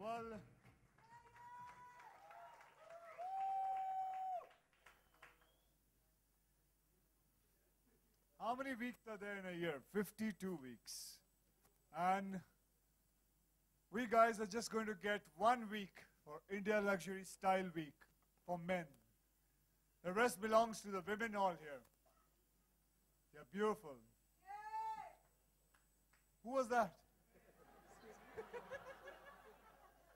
Well, how many weeks are there in a year? 52 weeks. And we guys are just going to get 1 week for India Luxury Style Week for men. The rest belongs to the women all here. They're beautiful. Who was that?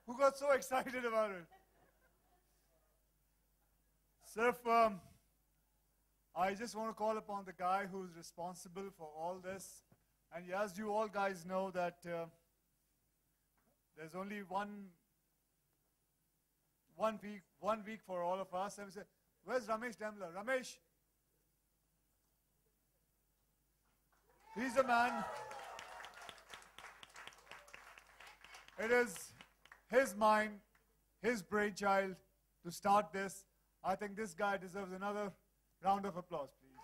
Who got so excited about it? Sirf, I just want to call upon the guy who's responsible for all this. And as you all guys know that there's only one week for all of us. And we say, where's Ramesh Dembler? Ramesh? He's the man. It is his mind, his brainchild to start this. I think this guy deserves another round of applause, please.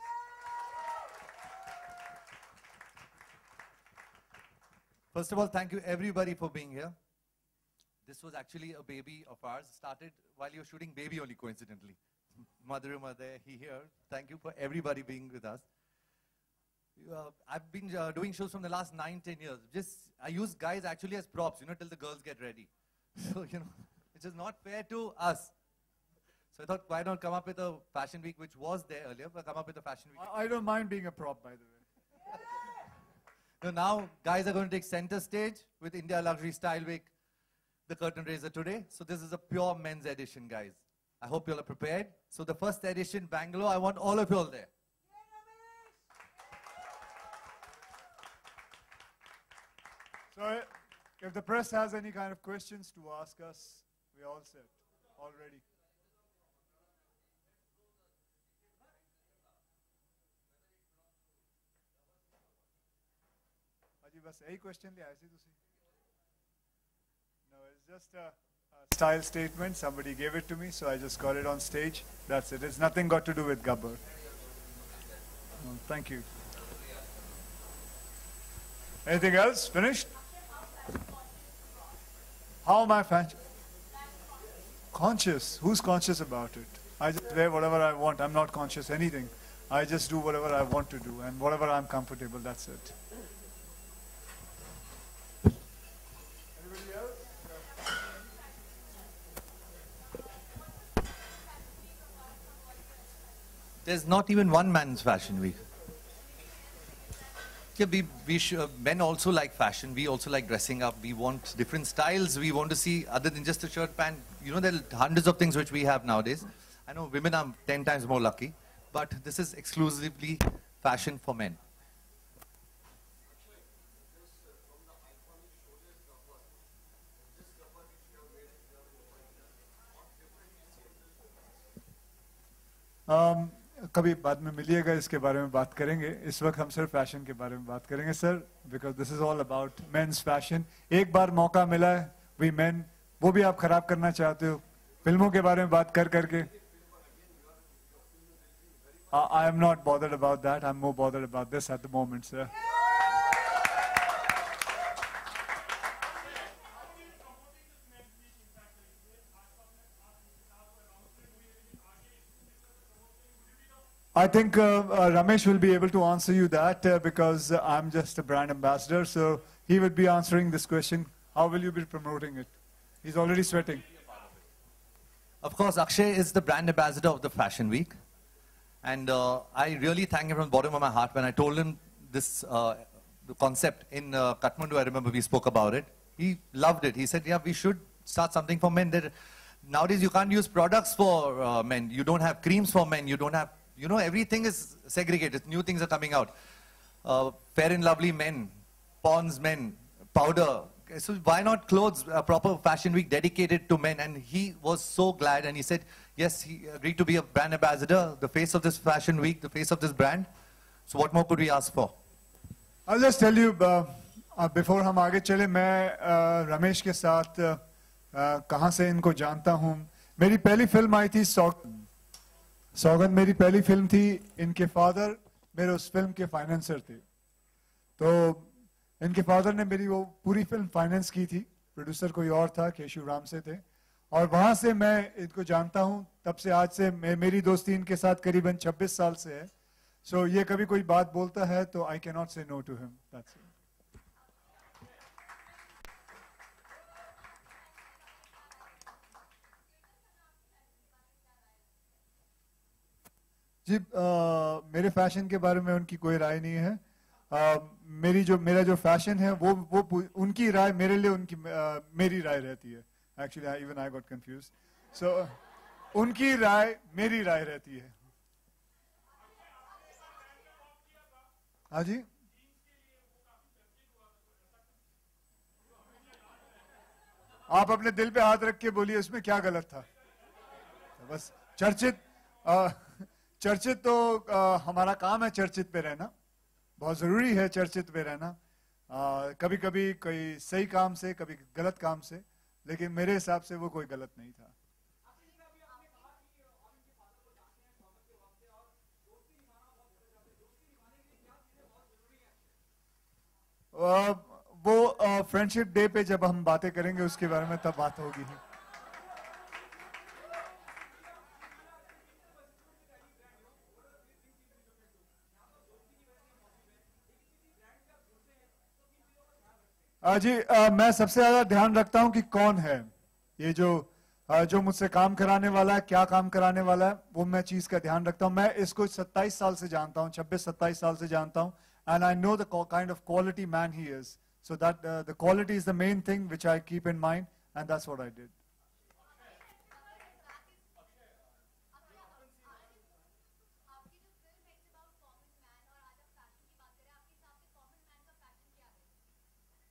First of all, thank you everybody for being here. This was actually a baby of ours. Started while you were shooting Baby only, coincidentally. Madhurima there, he here. Thank you for everybody being with us. I've been doing shows from the last 9-10 years. I use guys actually as props, till the girls get ready. So, it's just not fair to us. So I thought, why not come up with a fashion week, which was there earlier, but come up with a fashion week. I don't mind being a prop, by the way. So now, guys are going to take center stage with India Luxury Style Week, the curtain raiser today. So this is a pure men's edition, guys. I hope you all are prepared. So the first edition, Bangalore, I want all of you all there. So if the press has any kind of questions to ask us, we're all set, all ready. बस यही question लिया ऐसे तुसी No, it's just a style statement. Somebody gave it to me, so I just got it on stage. That's it. It's nothing got to do with Gabbar. Thank you. Anything else? Finished? How am I conscious? Who's conscious about it? I just wear whatever I want. I'm not conscious anything. I just do whatever I want to do and whatever I'm comfortable. That's it. There's not even one man's fashion week. Yeah, men also like fashion. We also like dressing up. We want different styles. We want to see other than just a shirt, pant. There are hundreds of things which we have nowadays. I know women are 10 times more lucky, but this is exclusively fashion for men. कभी बाद में मिलिएगा इसके बारे में बात करेंगे इस वक्त हम सिर्फ फैशन के बारे में बात करेंगे sir because this is all about mains fashion एक बार मौका मिला है वी मेन वो भी आप खराब करना चाहते हो फिल्मों के बारे में बात कर करके I am not bothered about that I am more bothered about this at the moment sir I think Ramesh will be able to answer you that because I'm just a brand ambassador, so he will be answering this question. How will you be promoting it? He's already sweating. Of course, Akshay is the brand ambassador of the Fashion Week. And I really thank him from the bottom of my heart when I told him this the concept in Kathmandu. I remember we spoke about it. He loved it. He said, yeah, we should start something for men. Nowadays, you can't use products for men. You don't have creams for men. You don't have... everything is segregated. New things are coming out. Fair and Lovely men, Pond's men, powder. So why not clothes, a proper fashion week dedicated to men? And he was so glad and he said, yes, he agreed to be a brand ambassador, the face of this fashion week, the face of this brand. So what more could we ask for? I'll just tell you, before हम आगे चले, मैं रमेश के साथ कहाँ से इनको जानता हूँ. मेरी पहली फिल्म आई थी सौगंध मेरी पहली फिल्म थी इनके फादर मेरे उस फिल्म के फाइनेंसर थे तो इनके फादर ने मेरी वो पूरी फिल्म फाइनेंस की थी प्रोड्यूसर कोई और था, केशु राम से थे, और वहां से मैं इनको जानता हूं। तब से आज से मेरी दोस्ती इनके साथ करीबन 26 साल से है। सो ये कभी कोई बात बोलता है तो I can not say no to him, that's it. जी मेरे फैशन के बारे में उनकी कोई राय नहीं है। मेरा जो फैशन है वो उनकी राय मेरे लिए उनकी मेरी राय रहती है। Actually even I got confuse. So उनकी राय मेरी राय रहती है। हाँ जी, आप अपने दिल पे हाथ रख के बोलिए उसमें क्या गलत था। बस चर्चित चर्चित तो हमारा काम है, चर्चित पे रहना बहुत जरूरी है, चर्चित पे रहना। कभी कभी कोई सही काम से, कभी गलत काम से, लेकिन मेरे हिसाब से वो कोई गलत नहीं था। वो फ्रेंडशिप डे पे जब हम बातें करेंगे उसके बारे में, तब बात होगी। जी मैं सबसे ज्यादा ध्यान रखता हूं कि कौन है ये जो मुझसे काम कराने वाला है, क्या काम कराने वाला है, वो मैं चीज का ध्यान रखता हूं। मैं इसको 27 साल से जानता हूं, 26-27 साल से जानता हूं, and I know the kind of quality man he is, so that the quality is the main thing which I keep in mind, and that's what I did.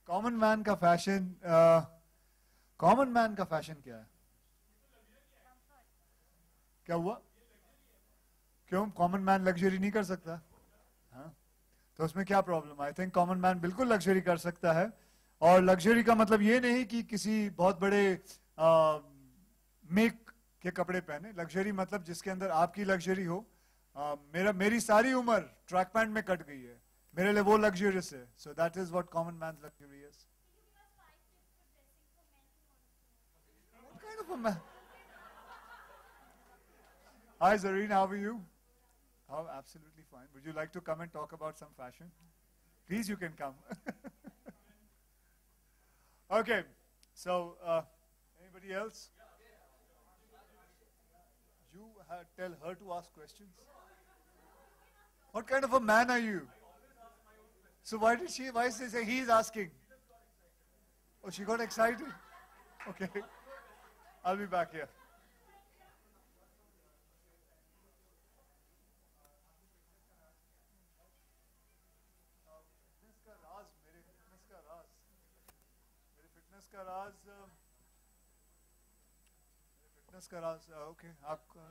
Common man का फैशन, कॉमन मैन का fashion क्या है? क्या हुआ? क्यों common man luxury नहीं कर सकता? हाँ, तो उसमें क्या problem? I think common man बिल्कुल लग्जरी कर सकता है। और लग्जरी का मतलब ये नहीं कि किसी बहुत बड़े मेक के कपड़े पहने। लग्जरी मतलब जिसके अंदर आपकी लग्जरी हो। मेरी सारी उम्र ट्रैक पैंट में कट गई है, मेरे लिए वो लग्जरियस है। So that is what common man luxury is. What kind of a man? Hi Zareen, how are you? Oh, absolutely fine. Would you like to come and talk about some fashion? Please, you can come. Okay, so anybody else? You tell her to ask questions. What kind of a man are you? So why did she? Why did she say he's asking? Oh, she got excited. Okay, I'll be back here. Fitness का राज okay. आपका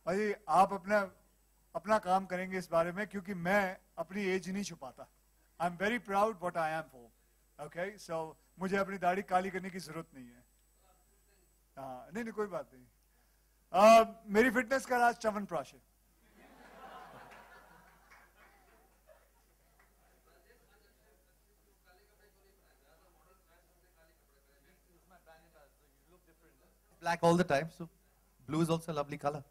भाई, आप अपना काम करेंगे इस बारे में, क्योंकि मैं अपनी एज नहीं छुपाता। I am very proud what I am for. Okay, so मुझे अपनी दाढ़ी काली करने की जरूरत नहीं है। हाँ, नहीं कोई बात नहीं। मेरी फिटनेस का राज च्यवनप्राश है। Black all the time, so blue is also a lovely color.